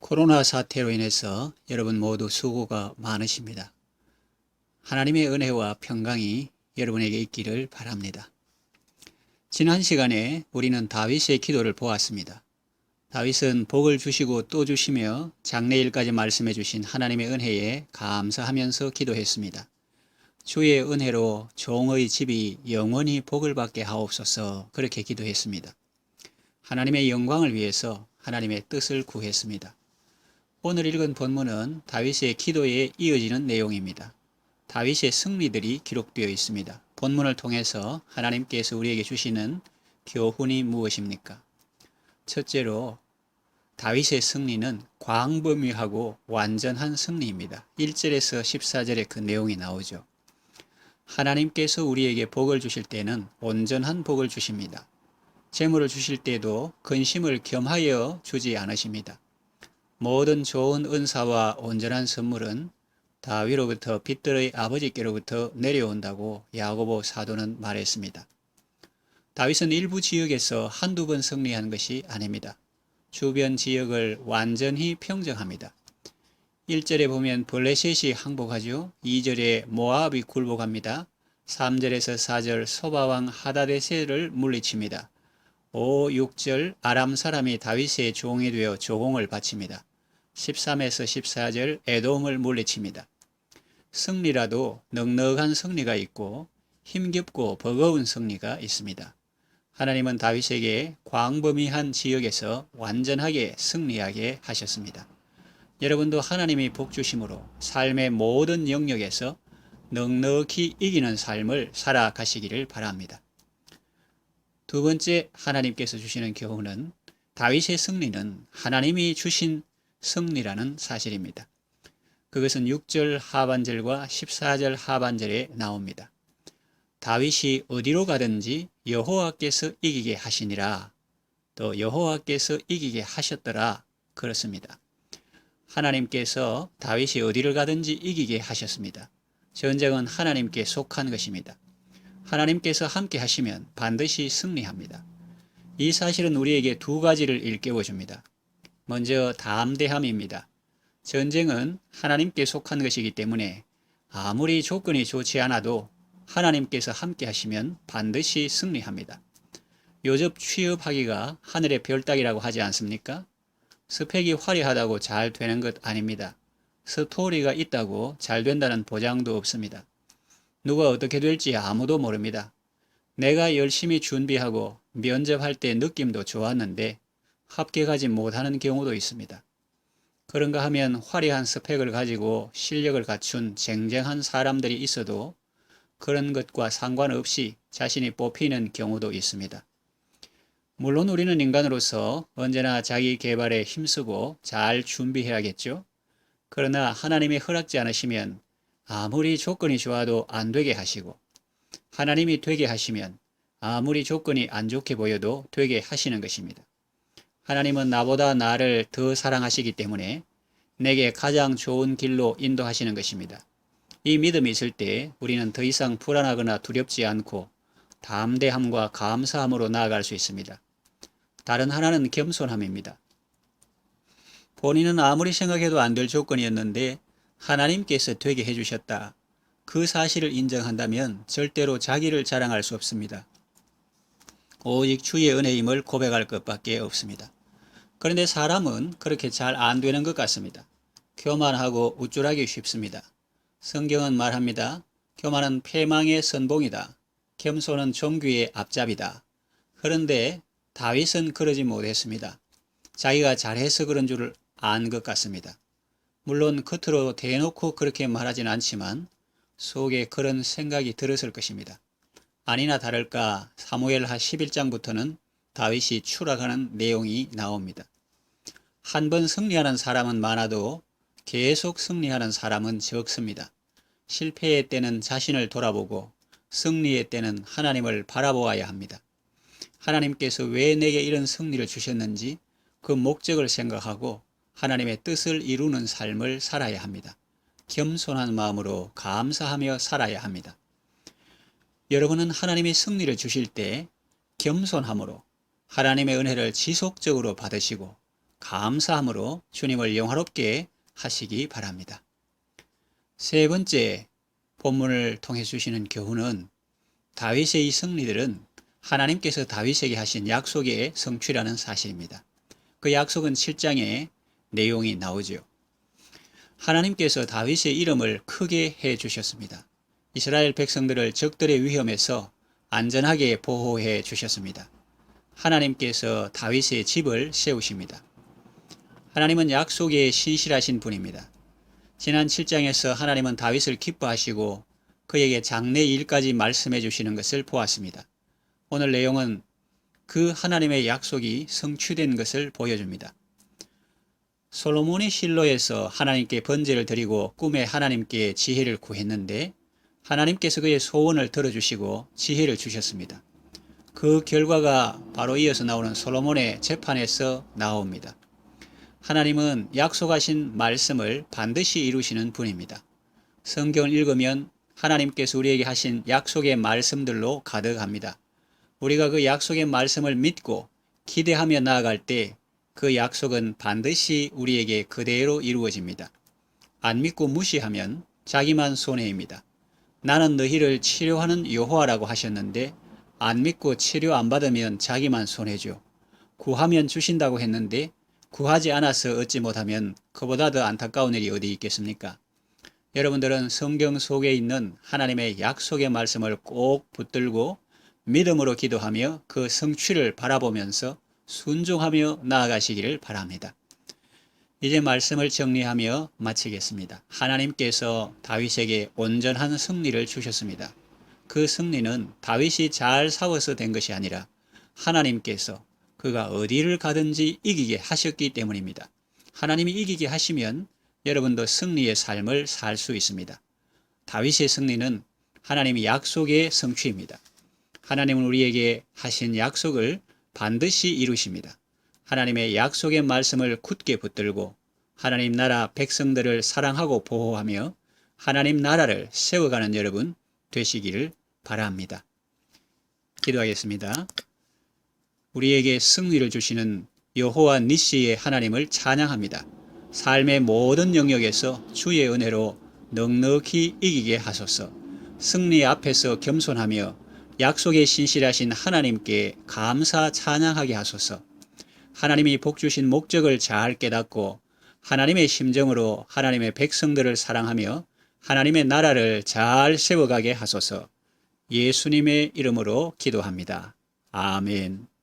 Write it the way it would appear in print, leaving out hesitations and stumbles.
코로나 사태로 인해서 여러분 모두 수고가 많으십니다. 하나님의 은혜와 평강이 여러분에게 있기를 바랍니다. 지난 시간에 우리는 다윗의 기도를 보았습니다. 다윗은 복을 주시고 또 주시며 장래일까지 말씀해 주신 하나님의 은혜에 감사하면서 기도했습니다. 주의 은혜로 종의 집이 영원히 복을 받게 하옵소서, 그렇게 기도했습니다. 하나님의 영광을 위해서 하나님의 뜻을 구했습니다. 오늘 읽은 본문은 다윗의 기도에 이어지는 내용입니다. 다윗의 승리들이 기록되어 있습니다. 본문을 통해서 하나님께서 우리에게 주시는 교훈이 무엇입니까? 첫째로 다윗의 승리는 광범위하고 완전한 승리입니다. 1절에서 14절에 그 내용이 나오죠. 하나님께서 우리에게 복을 주실 때는 온전한 복을 주십니다. 재물을 주실 때도 근심을 겸하여 주지 않으십니다. 모든 좋은 은사와 온전한 선물은 다 위로부터 빛들의 아버지께로부터 내려온다고 야고보 사도는 말했습니다. 다윗은 일부 지역에서 한두 번 승리한 것이 아닙니다. 주변 지역을 완전히 평정합니다. 1절에 보면 블레셋이 항복하죠. 2절에 모압이 굴복합니다. 3절에서 4절 소바왕 하다데셀을 물리칩니다. 5, 6절 아람 사람이 다윗의 종이 되어 조공을 바칩니다. 13에서 14절 에돔을 물리칩니다. 승리라도 넉넉한 승리가 있고 힘겹고 버거운 승리가 있습니다. 하나님은 다윗에게 광범위한 지역에서 완전하게 승리하게 하셨습니다. 여러분도 하나님이 복 주심으로 삶의 모든 영역에서 넉넉히 이기는 삶을 살아가시기를 바랍니다. 두 번째, 하나님께서 주시는 교훈은 다윗의 승리는 하나님이 주신 승리라는 사실입니다. 그것은 6절 하반절과 14절 하반절에 나옵니다. 다윗이 어디로 가든지 여호와께서 이기게 하시니라, 또 여호와께서 이기게 하셨더라, 그렇습니다. 하나님께서 다윗이 어디를 가든지 이기게 하셨습니다. 전쟁은 하나님께 속한 것입니다. 하나님께서 함께 하시면 반드시 승리합니다. 이 사실은 우리에게 두 가지를 일깨워 줍니다. 먼저 담대함입니다. 전쟁은 하나님께 속한 것이기 때문에 아무리 조건이 좋지 않아도 하나님께서 함께 하시면 반드시 승리합니다. 요즘 취업하기가 하늘의 별 따기라고 하지 않습니까? 스펙이 화려하다고 잘 되는 것 아닙니다. 스토리가 있다고 잘 된다는 보장도 없습니다. 누가 어떻게 될지 아무도 모릅니다. 내가 열심히 준비하고 면접할 때 느낌도 좋았는데 합격하지 못하는 경우도 있습니다. 그런가 하면 화려한 스펙을 가지고 실력을 갖춘 쟁쟁한 사람들이 있어도 그런 것과 상관없이 자신이 뽑히는 경우도 있습니다. 물론 우리는 인간으로서 언제나 자기 개발에 힘쓰고 잘 준비해야겠죠. 그러나 하나님이 허락지 않으시면 아무리 조건이 좋아도 안 되게 하시고, 하나님이 되게 하시면 아무리 조건이 안 좋게 보여도 되게 하시는 것입니다. 하나님은 나보다 나를 더 사랑하시기 때문에 내게 가장 좋은 길로 인도하시는 것입니다. 이 믿음이 있을 때 우리는 더 이상 불안하거나 두렵지 않고 담대함과 감사함으로 나아갈 수 있습니다. 다른 하나는 겸손함입니다. 본인은 아무리 생각해도 안 될 조건이었는데 하나님께서 되게 해주셨다, 그 사실을 인정한다면 절대로 자기를 자랑할 수 없습니다. 오직 주의 은혜임을 고백할 것밖에 없습니다. 그런데 사람은 그렇게 잘 안 되는 것 같습니다. 교만하고 우쭐하기 쉽습니다. 성경은 말합니다. 교만은 패망의 선봉이다. 겸손은 종귀의 앞잡이다. 그런데 다윗은 그러지 못했습니다. 자기가 잘해서 그런 줄 안 것 같습니다. 물론 겉으로 대놓고 그렇게 말하진 않지만 속에 그런 생각이 들었을 것입니다. 아니나 다를까 사무엘하 11장부터는 다윗이 추락하는 내용이 나옵니다. 한 번 승리하는 사람은 많아도 계속 승리하는 사람은 적습니다. 실패의 때는 자신을 돌아보고 승리의 때는 하나님을 바라보아야 합니다. 하나님께서 왜 내게 이런 승리를 주셨는지 그 목적을 생각하고 하나님의 뜻을 이루는 삶을 살아야 합니다. 겸손한 마음으로 감사하며 살아야 합니다. 여러분은 하나님이 승리를 주실 때 겸손함으로 하나님의 은혜를 지속적으로 받으시고 감사함으로 주님을 영화롭게 하시기 바랍니다. 세 번째 본문을 통해 주시는 교훈은 다윗의 이 승리들은 하나님께서 다윗에게 하신 약속의 성취라는 사실입니다. 그 약속은 7장에 내용이 나오죠. 하나님께서 다윗의 이름을 크게 해 주셨습니다. 이스라엘 백성들을 적들의 위험에서 안전하게 보호해 주셨습니다. 하나님께서 다윗의 집을 세우십니다. 하나님은 약속에 신실하신 분입니다. 지난 7장에서 하나님은 다윗을 기뻐하시고 그에게 장래 일까지 말씀해 주시는 것을 보았습니다. 오늘 내용은 그 하나님의 약속이 성취된 것을 보여줍니다. 솔로몬이 실로에서 하나님께 번제를 드리고 꿈에 하나님께 지혜를 구했는데 하나님께서 그의 소원을 들어주시고 지혜를 주셨습니다. 그 결과가 바로 이어서 나오는 솔로몬의 재판에서 나옵니다. 하나님은 약속하신 말씀을 반드시 이루시는 분입니다. 성경을 읽으면 하나님께서 우리에게 하신 약속의 말씀들로 가득합니다. 우리가 그 약속의 말씀을 믿고 기대하며 나아갈 때 그 약속은 반드시 우리에게 그대로 이루어집니다. 안 믿고 무시하면 자기만 손해입니다. 나는 너희를 치료하는 여호와라고 하셨는데 안 믿고 치료 안 받으면 자기만 손해죠. 구하면 주신다고 했는데 구하지 않아서 얻지 못하면 그보다 더 안타까운 일이 어디 있겠습니까? 여러분들은 성경 속에 있는 하나님의 약속의 말씀을 꼭 붙들고 믿음으로 기도하며 그 성취를 바라보면서 순종하며 나아가시기를 바랍니다. 이제 말씀을 정리하며 마치겠습니다. 하나님께서 다윗에게 온전한 승리를 주셨습니다. 그 승리는 다윗이 잘 싸워서 된 것이 아니라 하나님께서 그가 어디를 가든지 이기게 하셨기 때문입니다. 하나님이 이기게 하시면 여러분도 승리의 삶을 살 수 있습니다. 다윗의 승리는 하나님의 약속의 성취입니다. 하나님은 우리에게 하신 약속을 반드시 이루십니다. 하나님의 약속의 말씀을 굳게 붙들고 하나님 나라 백성들을 사랑하고 보호하며 하나님 나라를 세워가는 여러분 되시기를 바랍니다. 기도하겠습니다. 우리에게 승리를 주시는 여호와 니시의 하나님을 찬양합니다. 삶의 모든 영역에서 주의 은혜로 넉넉히 이기게 하소서. 승리 앞에서 겸손하며 약속에 신실하신 하나님께 감사 찬양하게 하소서. 하나님이 복 주신 목적을 잘 깨닫고 하나님의 심정으로 하나님의 백성들을 사랑하며 하나님의 나라를 잘 세워가게 하소서. 예수님의 이름으로 기도합니다. 아멘.